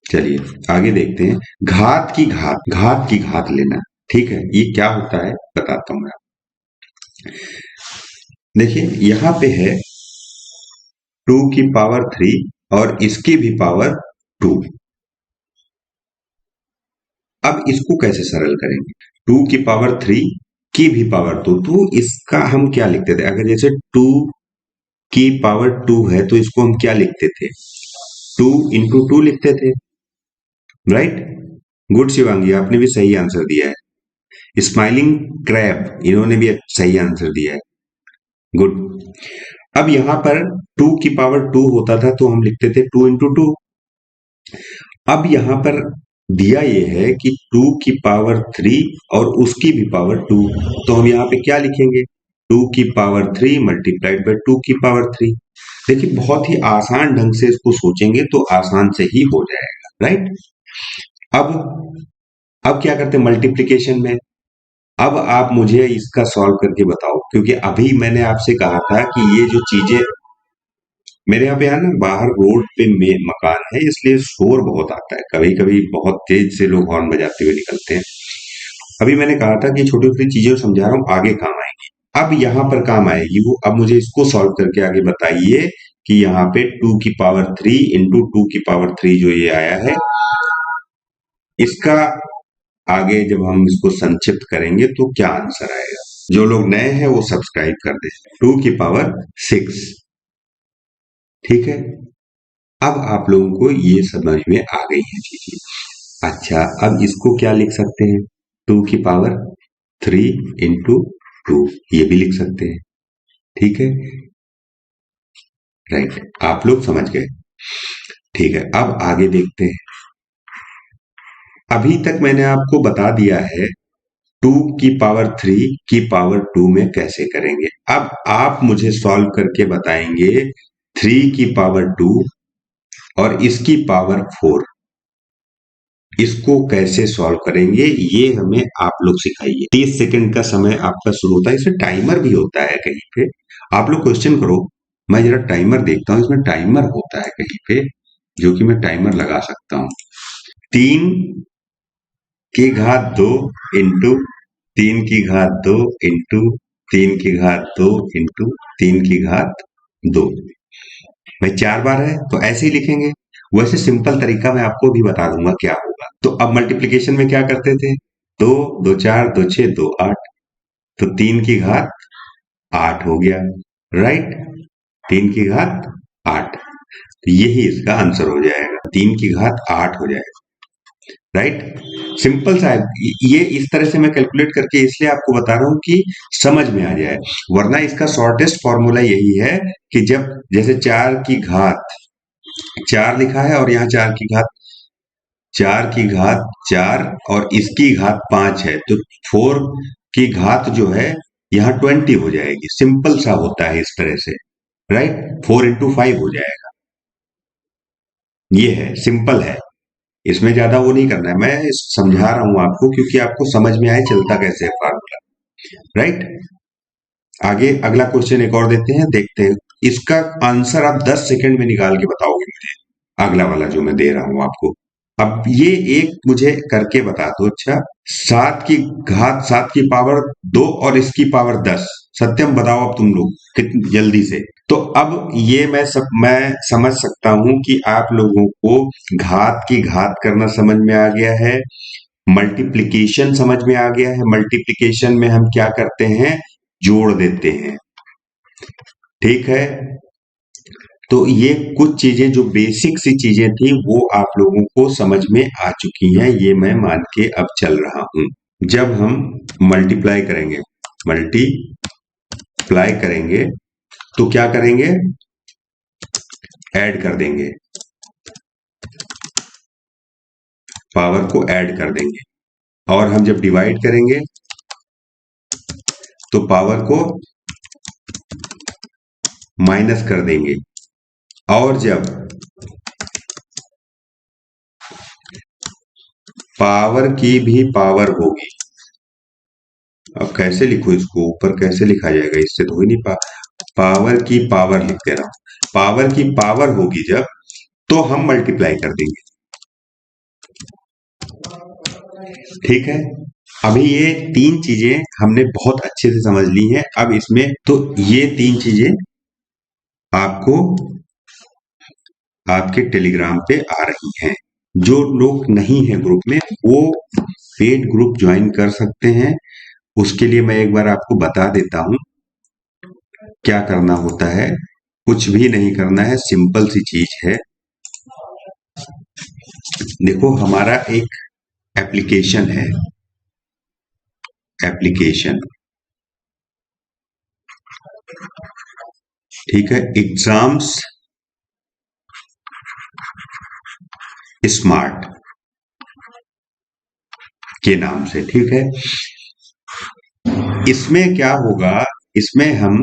चलिए आगे देखते हैं, घात की घात, घात की घात लेना, ठीक है। ये क्या होता है बताता हूं मैं आपको। देखिए, यहां पे है 2 की पावर 3 और इसकी भी पावर 2। अब इसको कैसे सरल करेंगे, 2 की पावर 3 की भी पावर 2, तो इसका हम क्या लिखते थे, अगर जैसे 2 की पावर 2 है तो इसको हम क्या लिखते थे, 2 × 2 लिखते थे, राइट। गुड शिवांगी, आपने भी सही आंसर दिया है। स्माइलिंग क्रैब, इन्होंने भी सही आंसर दिया है, गुड। अब यहां पर 2 की पावर 2 होता था तो हम लिखते थे 2 × 2। अब यहां पर दिया ये है कि 2 की पावर 3 और उसकी भी पावर 2, तो हम यहाँ पे क्या लिखेंगे, 2 की पावर 3 मल्टीप्लाइड बाई 2 की पावर 3। देखिए, बहुत ही आसान ढंग से इसको सोचेंगे तो आसान से ही हो जाएगा, राइट। अब क्या करते हैं मल्टीप्लीकेशन में, अब अब आप मुझे इसका सॉल्व करके बताओ, क्योंकि अभी मैंने आपसे कहा था कि ये जो चीजें मेरे यहाँ पे है ना, बाहर रोड पे में मकान है, इसलिए शोर बहुत आता है, कभी कभी बहुत तेज से लोग हॉर्न बजाते हुए निकलते हैं। अभी मैंने कहा था कि छोटी छोटी चीजें समझा रहा हूँ, आगे काम आएंगी। अब यहाँ पर काम आएगी वो। अब मुझे इसको सॉल्व करके आगे बताइए कि यहाँ पे 2 की पावर 3 इंटू 2 की पावर 3 जो ये आया है, इसका आगे जब हम इसको संक्षिप्त करेंगे तो क्या आंसर आएगा। जो लोग नए हैं वो सब्सक्राइब कर दें। 2 की पावर 6, ठीक है। अब आप लोगों को ये समझ में आ गई है चीजें। अच्छा, अब इसको क्या लिख सकते हैं? 2 की पावर 3 इंटू 2, ये भी लिख सकते हैं, ठीक है। राइट, आप लोग समझ गए, ठीक है। अब आगे देखते हैं। अभी तक मैंने आपको बता दिया है 2 की पावर 3 की पावर 2 में कैसे करेंगे। अब आप मुझे सॉल्व करके बताएंगे 3 की पावर 2 और इसकी पावर 4, इसको कैसे सॉल्व करेंगे, ये हमें आप लोग सिखाइए। 30 सेकंड का समय आपका शुरू होता है, इसमें टाइमर भी होता है कहीं पे। आप लोग क्वेश्चन करो, मैं जरा टाइमर देखता हूँ, इसमें टाइमर होता है कहीं पे, जो कि मैं टाइमर लगा सकता हूँ। 3 की घात 2 इंटू 3 की घात 2 इंटू 3 की घात 2 इंटू 3 की घात 2, भाई 4 बार है तो ऐसे ही लिखेंगे। वैसे सिंपल तरीका मैं आपको भी बता दूंगा क्या होगा। तो अब मल्टीप्लिकेशन में क्या करते थे? 2 2 4 2 6 2 8, तो 3 की घात 8 हो गया, राइट। 3 की घात 8, तो यही इसका आंसर हो जाएगा, 3 की घात 8 हो जाएगा, राइट। सिंपल सा है। ये इस तरह से मैं कैलकुलेट करके इसलिए आपको बता रहा हूं कि समझ में आ जाए, वरना इसका शॉर्टेस्ट फॉर्मूला यही है कि जब जैसे 4 लिखा है और यहाँ 4 की घात 4 और इसकी घात 5 है, तो 4 की घात जो है यहाँ 20 हो जाएगी। सिंपल सा होता है इस तरह से, राइट। 4 इंटू 5 हो जाएगा, ये है, सिंपल है। इसमें ज्यादा वो नहीं करना है, मैं समझा रहा हूं आपको क्योंकि आपको समझ में आए चलता कैसे है फार्मूला, राइट। आगे अगला क्वेश्चन एक और देते हैं, देखते हैं इसका आंसर आप 10 सेकंड में निकाल के बताओगे मुझे, अगला वाला जो मैं दे रहा हूं आपको। अब ये एक मुझे करके बता दो। अच्छा, 7 की पावर 2 और इसकी पावर 10, सत्यम बताओ अब तुम लोग कितनी जल्दी से। तो अब ये मैं समझ सकता हूं कि आप लोगों को घात की घात करना समझ में आ गया है, मल्टीप्लिकेशन समझ में आ गया है। मल्टीप्लिकेशन में हम क्या करते हैं? जोड़ देते हैं, ठीक है। तो ये कुछ चीजें जो बेसिक सी चीजें थी वो आप लोगों को समझ में आ चुकी हैं, ये मैं मान के अब चल रहा हूं। जब हम मल्टीप्लाई करेंगे तो क्या करेंगे? ऐड कर देंगे, पावर को ऐड कर देंगे। और हम जब डिवाइड करेंगे तो पावर को माइनस कर देंगे। और जब पावर की भी पावर होगी, अब कैसे लिखो इसको, ऊपर कैसे लिखा जाएगा, इससे तो हो ही नहीं पावर की पावर लिख दे रहा हूं। पावर की पावर होगी जब, तो हम मल्टीप्लाई कर देंगे, ठीक है। अभी ये 3 चीजें हमने बहुत अच्छे से समझ ली हैं। अब इसमें तो ये 3 चीजें आपको आपके टेलीग्राम पे आ रही हैं। जो लोग नहीं है ग्रुप में वो पेड ग्रुप ज्वाइन कर सकते हैं। उसके लिए मैं एक बार आपको बता देता हूं क्या करना होता है। कुछ भी नहीं करना है, सिंपल सी चीज है। देखो, हमारा एक एप्लीकेशन है, एप्लीकेशन, ठीक है, एग्जाम्स स्मार्ट के नाम से, ठीक है। इसमें क्या होगा, इसमें हम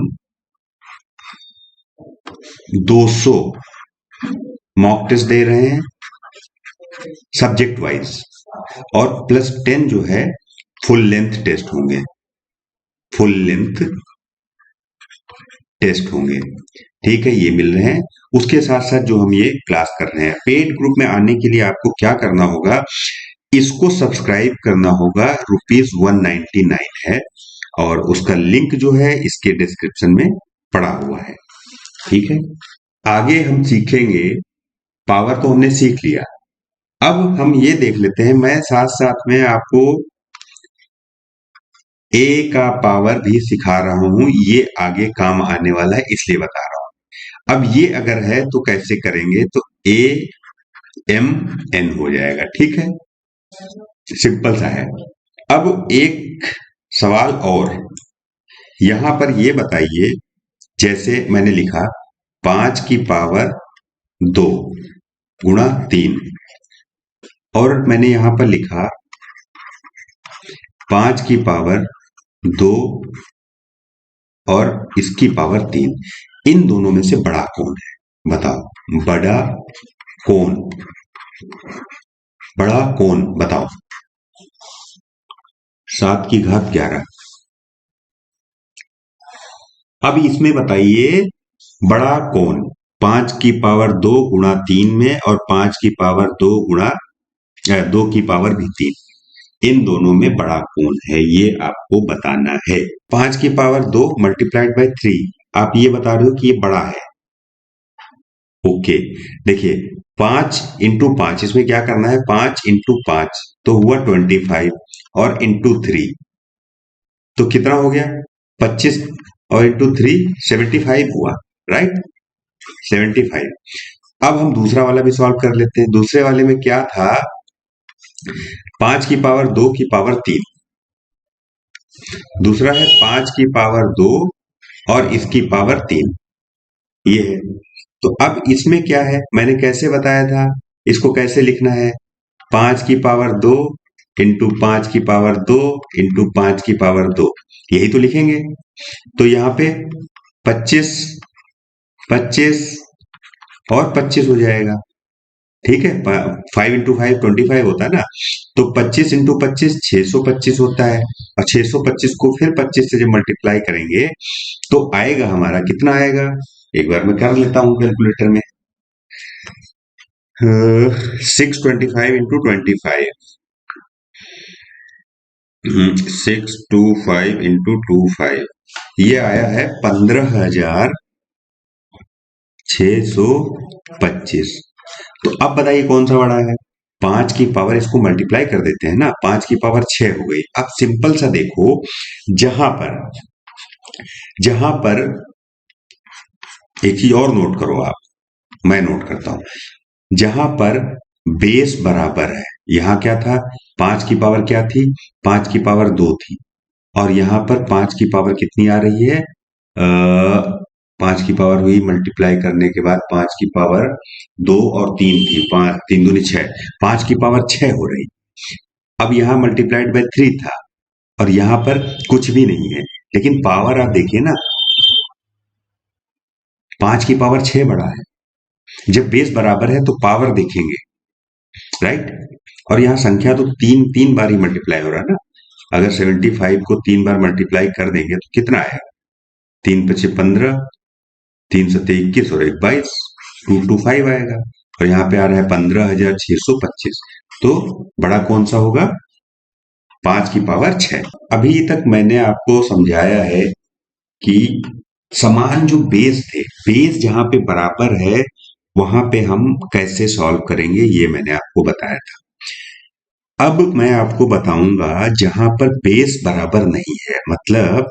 200 मॉक टेस्ट दे रहे हैं सब्जेक्ट वाइज, और +10 जो है फुल लेंथ टेस्ट होंगे। फुल लेंथ टेस्ट होंगे। ठीक है, ये मिल रहे हैं। उसके साथ साथ जो हम ये क्लास कर रहे हैं, पेड ग्रुप में आने के लिए आपको क्या करना होगा, इसको सब्सक्राइब करना होगा। ₹199 है और उसका लिंक जो है इसके डिस्क्रिप्शन में पड़ा हुआ है। ठीक है, आगे हम सीखेंगे। पावर तो हमने सीख लिया, अब हम ये देख लेते हैं। मैं साथ साथ में आपको ए का पावर भी सिखा रहा हूं, ये आगे काम आने वाला है इसलिए बता रहा हूं। अब ये अगर है तो कैसे करेंगे, तो AMN हो जाएगा। ठीक है, सिंपल सा है। अब एक सवाल और, यहां पर ये बताइए, जैसे मैंने लिखा 5 की पावर 2 गुणा 3, और मैंने यहां पर लिखा 5 की पावर 2 और इसकी पावर 3, इन दोनों में से बड़ा कौन है, बताओ। कौन बड़ा कौन बताओ। 7 की घात 11। अब इसमें बताइए बड़ा कौन, 5 की पावर 2 गुणा 3 में और 5 की पावर 2 गुणा 2 की पावर भी 3, इन दोनों में बड़ा कौन है, ये आपको बताना है। 5 की पावर 2 मल्टीप्लाइड बाय 3, आप ये बता रहे हो कि ये बड़ा है। ओके, देखिए 5 × 5, इसमें क्या करना है, 5 × 5 तो हुआ 25, और × 3 तो कितना हो गया 25, और × 3 75 हुआ, राइट, 75। अब हम दूसरा वाला भी सॉल्व कर लेते हैं। दूसरे वाले में क्या था, 5 की पावर 2 की पावर 3, दूसरा है 5 की पावर 2 और इसकी पावर 3, ये है। तो अब इसमें क्या है, मैंने कैसे बताया था, इसको कैसे लिखना है, 5 की पावर 2 इंटू 5 की पावर 2 इंटू 5 की पावर 2, यही तो लिखेंगे। तो यहाँ पे 25 25 और 25 हो जाएगा। ठीक है, 5 × 5 25 होता है ना, तो 25 × 25 625 होता है, और 625 को फिर 25 से जब मल्टीप्लाई करेंगे तो आएगा हमारा, कितना आएगा, एक बार मैं कर लेता हूं कैलकुलेटर में। 625 × 25, 625 × 25, ये आया है 15,625। तो अब बताइए कौन सा बड़ा है, 5 की पावर, इसको मल्टीप्लाई कर देते हैं ना, 5 की पावर 6 हो गई। अब सिंपल सा देखो, जहां पर एक चीज और नोट करो आप, मैं नोट करता हूं, जहां पर बेस बराबर है, यहां क्या था, 5 की पावर क्या थी, 5 की पावर 2 थी, और यहां पर 5 की पावर कितनी आ रही है, 5 की पावर हुई, मल्टीप्लाई करने के बाद 5 की पावर 2 और 3 थी, 5 3 दूनी 6, 5 की पावर 6 हो रही। अब यहां मल्टीप्लाइड बाय 3 था, और यहां पर कुछ भी नहीं है, लेकिन पावर आप देखिए ना, 5 की पावर 6 बड़ा है। जब बेस बराबर है तो पावर देखेंगे, राइट। और यहाँ संख्या तो तीन तीन बार ही मल्टीप्लाई हो रहा है ना, अगर 75 को 3 बार मल्टीप्लाई कर देंगे तो कितना आएगा, 3 × 5 = 15, 3 × 7 = 21 और 1 = 22, 225 आएगा। और यहाँ पे आ रहा है 15,625, तो बड़ा कौन सा होगा, 5 की पावर 6। अभी तक मैंने आपको समझाया है कि समान जो बेस थे, बेस जहां पे बराबर है वहां पे हम कैसे सॉल्व करेंगे, ये मैंने आपको बताया था। अब मैं आपको बताऊंगा जहां पर बेस बराबर नहीं है, मतलब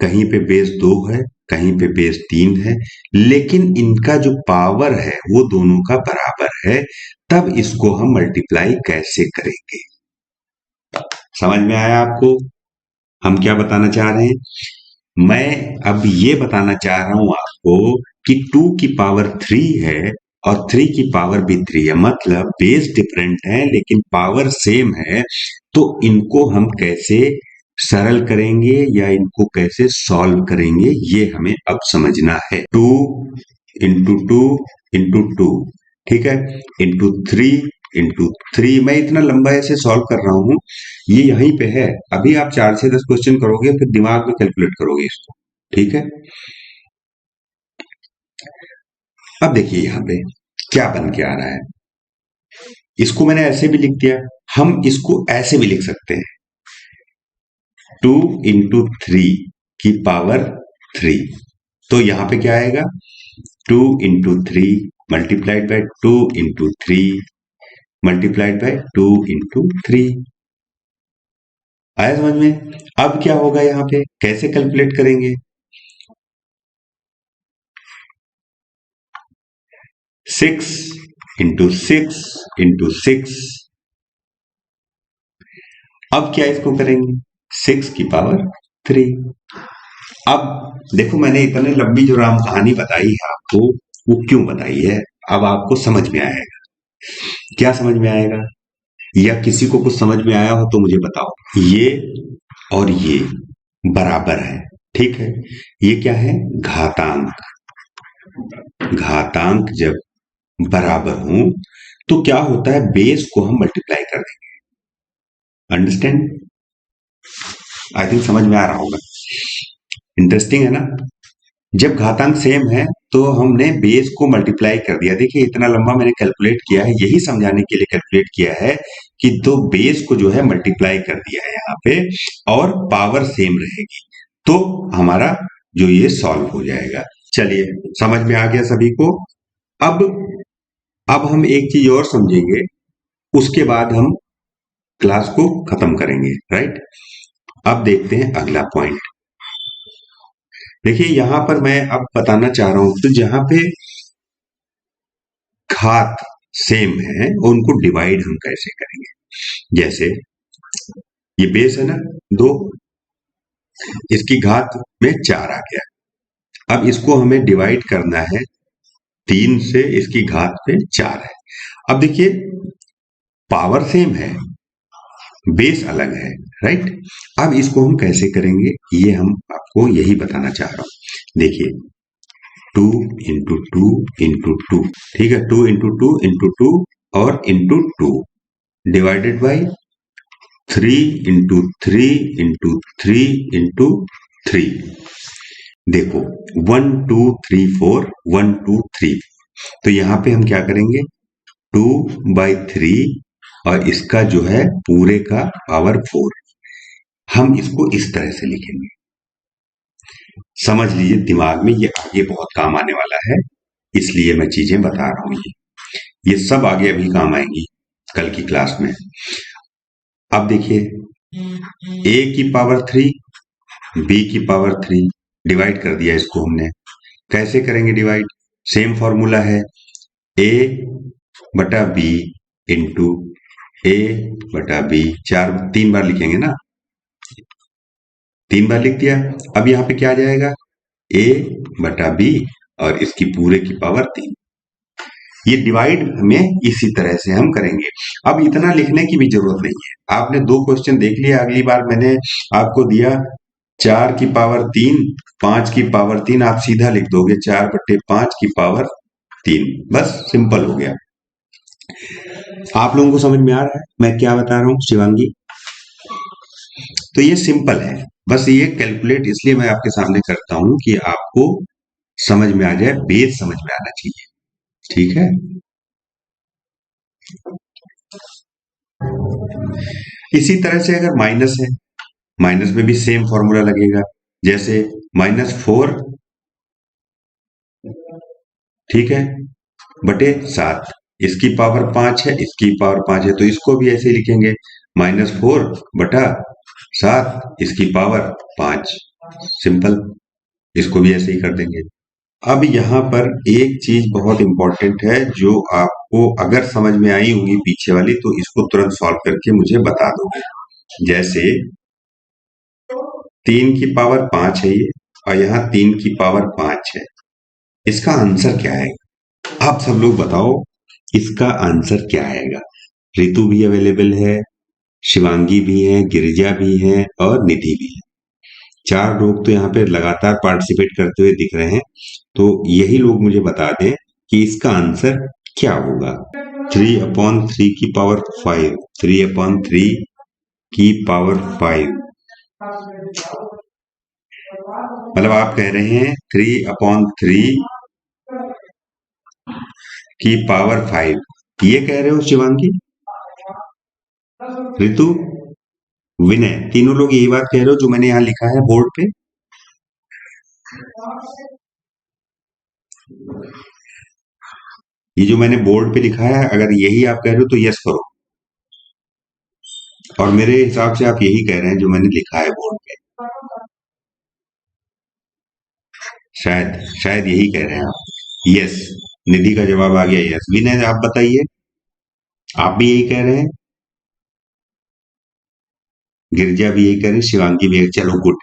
कहीं पे बेस 2 है, कहीं पे बेस 3 है, लेकिन इनका जो पावर है वो दोनों का बराबर है, तब इसको हम मल्टीप्लाई कैसे करेंगे। समझ में आया आपको हम क्या बताना चाह रहे हैं। मैं अब ये बताना चाह रहा हूं आपको कि 2 की पावर 3 है और 3 की पावर भी 3 है, मतलब बेस डिफरेंट है लेकिन पावर सेम है, तो इनको हम कैसे सरल करेंगे या इनको कैसे सॉल्व करेंगे, ये हमें अब समझना है। 2 × 2 × 2, ठीक है, × 3 इंटू 3। मैं इतना लंबा ऐसे सॉल्व कर रहा हूं, ये यहीं पे है। अभी आप 4 से 10 क्वेश्चन करोगे, फिर दिमाग में कैलकुलेट करोगे इसको। ठीक है, अब देखिए यहां पे क्या बन के आ रहा है। इसको मैंने ऐसे भी लिख दिया, हम इसको ऐसे भी लिख सकते हैं, 2 इंटू 3 की पावर 3। तो यहां पे क्या आएगा, 2 into 3 multiplied by 2 into 3 multiplied by 2 into 3। आया समझ में? अब क्या होगा, यहां पे कैसे कैलकुलेट करेंगे, 6 इंटू 6 इंटू 6। अब क्या इसको करेंगे, 6 की पावर 3। अब देखो, मैंने इतने लंबी जो राम कहानी बताई है आपको, वो क्यों बताई है, अब आपको समझ में आएगा। क्या समझ में आएगा, या किसी को कुछ समझ में आया हो तो मुझे बताओ। ये और ये बराबर है, ठीक है। ये क्या है, घातांक। घातांक जब बराबर हो तो क्या होता है, बेस को हम मल्टीप्लाई कर देंगे। अंडरस्टैंड? आई थिंक समझ में आ रहा होगा। इंटरेस्टिंग है ना। जब घातांक सेम है तो हमने बेस को मल्टीप्लाई कर दिया। देखिए इतना लंबा मैंने कैलकुलेट किया है, यही समझाने के लिए कैलकुलेट किया है कि दो बेस को जो है मल्टीप्लाई कर दिया है यहाँ पे, और पावर सेम रहेगी तो हमारा जो ये सॉल्व हो जाएगा। चलिए, समझ में आ गया सभी को। अब अब हम एक चीज और समझेंगे, उसके बाद हम क्लास को खत्म करेंगे, राइट। अब देखते हैं अगला पॉइंट। देखिए यहां पर मैं अब बताना चाह रहा हूं, तो जहां पे घात सेम है उनको डिवाइड हम कैसे करेंगे। जैसे ये बेस है ना 2, इसकी घात में 4 आ गया। अब इसको हमें डिवाइड करना है 3 से, इसकी घात में 4 है। अब देखिए पावर सेम है, बेस अलग है, राइट। अब इसको हम कैसे करेंगे, ये हम आपको यही बताना चाह रहा हूं। देखिए 2 इंटू 2 इंटू 2, ठीक है, 2 इंटू 2 इंटू 2 और into 2 divided by 3 into 3 into 3 into 3। देखो 1 2 3 4, 1 2 3। तो यहां पे हम क्या करेंगे, 2/3 और इसका जो है पूरे का पावर 4। हम इसको इस तरह से लिखेंगे। समझ लीजिए दिमाग में, ये आगे बहुत काम आने वाला है, इसलिए मैं चीजें बता रहा हूं। ये सब आगे अभी काम आएंगी कल की क्लास में। अब देखिए a की पावर 3 b की पावर 3 डिवाइड कर दिया इसको हमने। कैसे करेंगे डिवाइड, सेम फॉर्मूला है, a बटा b इंटू a बटा b। 3 बार लिखेंगे ना, 3 बार लिख दिया। अब यहां पे क्या आ जाएगा, a बटा b और इसकी पूरे की पावर 3। ये डिवाइड में इसी तरह से हम करेंगे। अब इतना लिखने की भी जरूरत नहीं है, आपने 2 क्वेश्चन देख लिया। अगली बार मैंने आपको दिया 4 की पावर 3, 5 की पावर 3, आप सीधा लिख दोगे 4/5 की पावर 3। बस सिंपल हो गया। आप लोगों को समझ में आ रहा है मैं क्या बता रहा हूं शिवांगी? तो ये सिंपल है, बस ये कैलकुलेट इसलिए मैं आपके सामने करता हूं कि आपको समझ में आ जाए, बेस समझ में आना चाहिए, ठीक है। इसी तरह से अगर माइनस है, माइनस में भी सेम फॉर्मूला लगेगा। जैसे -4, ठीक है, बटे 7, इसकी पावर 5 है, इसकी पावर 5 है, तो इसको भी ऐसे लिखेंगे, -4 बटा 7, इसकी पावर 5। सिंपल, इसको भी ऐसे ही कर देंगे। अब यहाँ पर एक चीज बहुत इंपॉर्टेंट है, जो आपको अगर समझ में आई होगी पीछे वाली, तो इसको तुरंत सॉल्व करके मुझे बता दोगे। जैसे 3 की पावर 5 है ये, और यहाँ 3 की पावर 5 है, इसका आंसर क्या है? आप सब लोग बताओ इसका आंसर क्या आएगा। रितु भी अवेलेबल है, शिवांगी भी है, गिरिजा भी है और निधि भी है। 4 लोग तो यहाँ पे लगातार पार्टिसिपेट करते हुए दिख रहे हैं, तो यही लोग मुझे बता दें कि इसका आंसर क्या होगा। 3/3 की पावर 5, 3/3 की पावर 5, मतलब आप कह रहे हैं 3/3 की पावर 5, ये कह रहे हो शिवांगी, ऋतु, विनय, तीनों लोग यही बात कह रहे हो जो मैंने यहाँ लिखा है बोर्ड पे? ये जो मैंने बोर्ड पे लिखा है, अगर यही आप कह रहे हो तो यस करो, और मेरे हिसाब से आप यही कह रहे हैं जो मैंने लिखा है बोर्ड पे, शायद शायद यही कह रहे हैं आप। यस, निधि का जवाब आ गया यस। विनय आप बताइए, आप भी यही कह रहे हैं? गिरिजा भी यही कह रही है, शिवांगी भी यही, चलो गुड,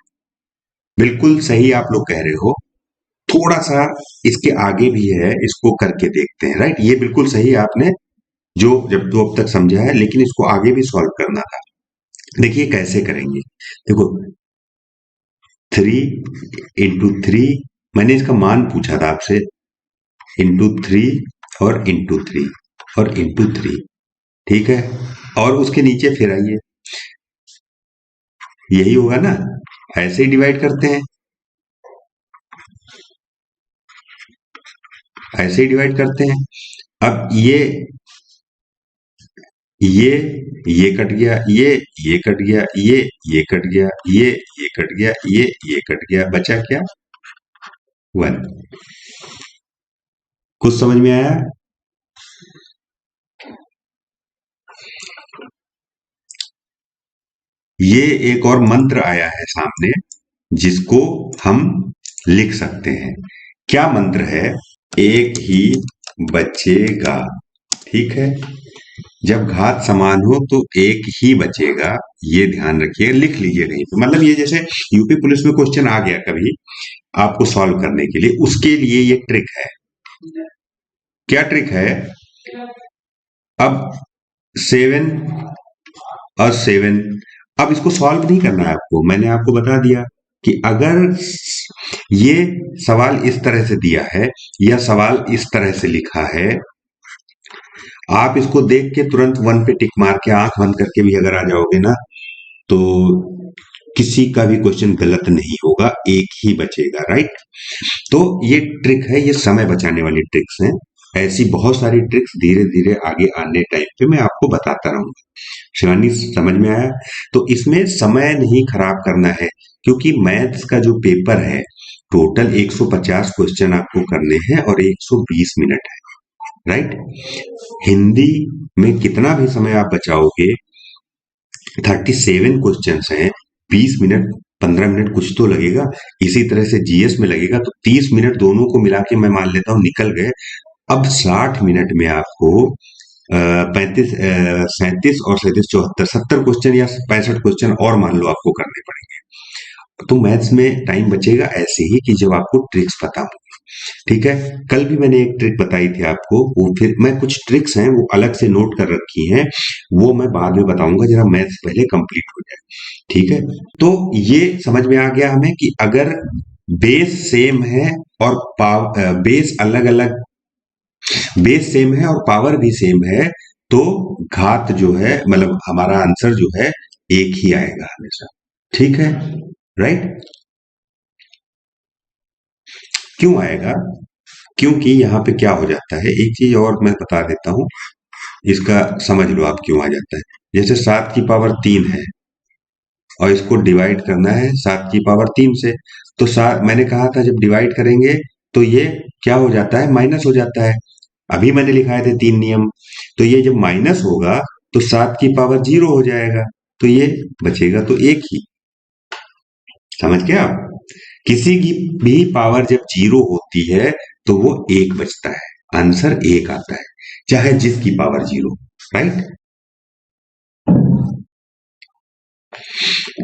बिल्कुल सही आप लोग कह रहे हो। थोड़ा सा इसके आगे भी है, इसको करके देखते हैं, राइट? ये बिल्कुल सही आपने जो जब तो अब तक समझा है, लेकिन इसको आगे भी सॉल्व करना था। देखिए कैसे करेंगे, देखो 3 × 3, मैंने इसका मान पूछा था आपसे, ×3 और ×3 और ×3, ठीक है, और उसके नीचे फिर आइए, यही होगा ना, ऐसे ही डिवाइड करते हैं, ऐसे ही डिवाइड करते हैं। अब ये ये कट गया, ये कट गया, ये कट गया, ये कट गया, ये कट गया, बचा क्या? 1। कुछ समझ में आया? ये एक और मंत्र आया है सामने, जिसको हम लिख सकते हैं। क्या मंत्र है? एक ही बचेगा, ठीक है, जब घात समान हो तो एक ही बचेगा, ये ध्यान रखिए, लिख लीजिए कहीं पे, मतलब ये जैसे यूपी पुलिस में क्वेश्चन आ गया कभी आपको सॉल्व करने के लिए, उसके लिए ये ट्रिक है। क्या ट्रिक है? अब 7 और 7, अब इसको सॉल्व नहीं करना है आपको, मैंने आपको बता दिया कि अगर ये सवाल इस तरह से दिया है या सवाल इस तरह से लिखा है, आप इसको देख के तुरंत 1 पे टिक मार के आंख बंद करके भी अगर आ जाओगे ना, तो किसी का भी क्वेश्चन गलत नहीं होगा, एक ही बचेगा, राइट? तो ये ट्रिक है, ये समय बचाने वाली ट्रिक्स हैं। ऐसी बहुत सारी ट्रिक्स धीरे धीरे आगे आने टाइम पे मैं आपको बताता रहूंगा। शिवानी समझ में आया? तो इसमें समय नहीं खराब करना है, क्योंकि मैथ्स का जो पेपर है टोटल 150 क्वेश्चन आपको करने हैं और 120 मिनट है, राइट? हिंदी में कितना भी समय आप बचाओगे, 37 क्वेश्चन हैं, 20 मिनट 15 मिनट कुछ तो लगेगा, इसी तरह से जीएस में लगेगा, तो 30 मिनट दोनों को मिला के मैं मान लेता हूं निकल गए। अब 60 मिनट में आपको 35 37 और 37 74 70 क्वेश्चन या 65 क्वेश्चन और मान लो आपको करने पड़ेंगे, तो मैथ्स में टाइम बचेगा ऐसे ही कि जब आपको ट्रिक्स पता हो, ठीक है? कल भी मैंने एक ट्रिक बताई थी आपको, वो फिर मैं कुछ ट्रिक्स हैं वो अलग से नोट कर रखी हैं, वो मैं बाद में बताऊंगा, जरा मैथ्स पहले कंप्लीट हो जाए, ठीक है? तो ये समझ में आ गया हमें कि अगर बेस सेम है और बेस अलग अलग, बेस सेम है और पावर भी सेम है, तो घात जो है, मतलब हमारा आंसर जो है एक ही आएगा हमेशा, ठीक है, राइट? क्यों आएगा? क्योंकि यहाँ पे क्या हो जाता है, एक चीज और मैं बता देता हूं, इसका समझ लो आप क्यों आ जाता है। जैसे 7 की पावर 3 है और इसको डिवाइड करना है 7 की पावर 3 से, तो सात, मैंने कहा था जब डिवाइड करेंगे तो ये क्या हो जाता है, माइनस हो जाता है। अभी मैंने लिखाए थे 3 नियम, तो ये जब माइनस होगा तो 7 की पावर 0 हो जाएगा, तो ये बचेगा तो एक ही। समझ गया आप? किसी की भी पावर जब 0 होती है तो वो एक बचता है, आंसर एक आता है, चाहे जिसकी पावर 0, राइट?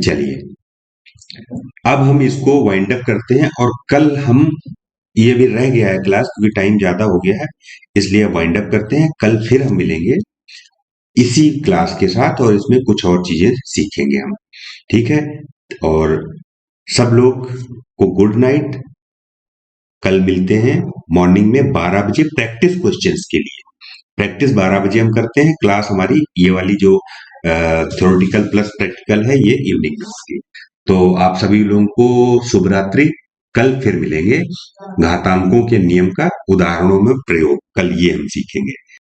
चलिए, अब हम इसको वाइंड अप करते हैं, और कल हम, ये भी रह गया है क्लास क्योंकि टाइम ज्यादा हो गया है, इसलिए वाइंड अप करते हैं। कल फिर हम मिलेंगे इसी क्लास के साथ और इसमें कुछ और चीजें सीखेंगे हम, ठीक है? और सब लोग को गुड नाइट। कल मिलते हैं मॉर्निंग में 12 बजे प्रैक्टिस क्वेश्चंस के लिए। प्रैक्टिस 12 बजे हम करते हैं। क्लास हमारी ये वाली जो थ्योरेटिकल प्लस प्रैक्टिकल है ये इवनिंग में होती है। तो आप सभी लोगों को शुभ रात्रि। कल फिर मिलेंगे। घातांकों के नियम का उदाहरणों में प्रयोग कल ये हम सीखेंगे।